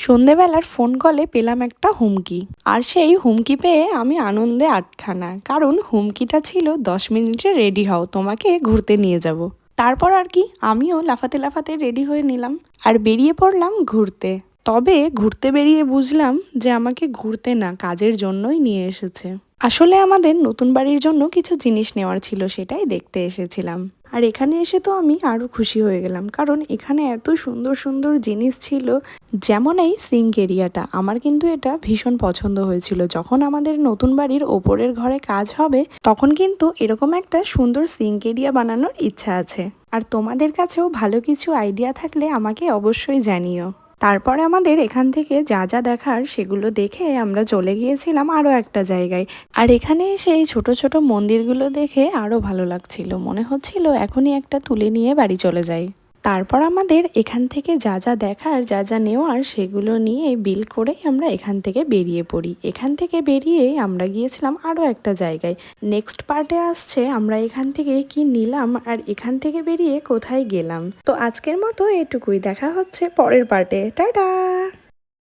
সন্ধেবেলার ফোন কলে পেলাম একটা হুমকি, আর সেই হুমকি পেয়ে আমি আনন্দে আটখানা। কারণ হুমকিটা ছিল 10 মিনিটে রেডি হও, তোমাকে ঘুরতে নিয়ে যাব। তারপর আর কি, আমিও লাফাতে লাফাতে রেডি হয়ে নিলাম আর বেরিয়ে পড়লাম ঘুরতে। তবে ঘুরতে বেরিয়ে বুঝলাম যে আমাকে ঘুরতে না, কাজের জন্যই নিয়ে এসেছে। আসলে আমাদের নতুন বাড়ির জন্য কিছু জিনিস নেওয়ার ছিল, সেটাই দেখতে এসেছিলাম। আর এখানে এসে তো আমি আরো খুশি হয়ে গেলাম, কারণ এখানে এত সুন্দর সুন্দর জিনিস ছিল। যেমন এই সিঙ্ক এরিয়াটা, আমার কিন্তু এটা ভীষণ পছন্দ হয়েছিল। যখন আমাদের নতুন বাড়ির ওপরের ঘরে কাজ হবে, তখন কিন্তু এরকম একটা সুন্দর সিঙ্ক এরিয়া বানানোর ইচ্ছা আছে। আর তোমাদের কাছেও ভালো কিছু আইডিয়া থাকলে আমাকে অবশ্যই জানিও। তারপরে আমাদের এখান থেকে যা যা দেখার সেগুলো দেখে আমরা চলে গিয়েছিলাম আরও একটা জায়গায়। আর এখানে এসে এই ছোট ছোট মন্দিরগুলো দেখে আরও ভালো লাগছিল, মনে হচ্ছিল এখনই একটা তুলে নিয়ে বাড়ি চলে যাই। তারপর আমাদের এখান থেকে যা যা দেখার, যা যা নেওয়ার সেগুলো নিয়ে বিল করে আমরা এখান থেকে বেরিয়ে পড়ি। এখান থেকে বেরিয়ে আমরা গিয়েছিলাম আরও একটা জায়গায়। নেক্সট পার্টে আসছে আমরা এখান থেকে কি নিলাম আর এখান থেকে বেরিয়ে কোথায় গেলাম। তো আজকের মতো এটুকুই, দেখা হচ্ছে পরের পার্টে। টাটা।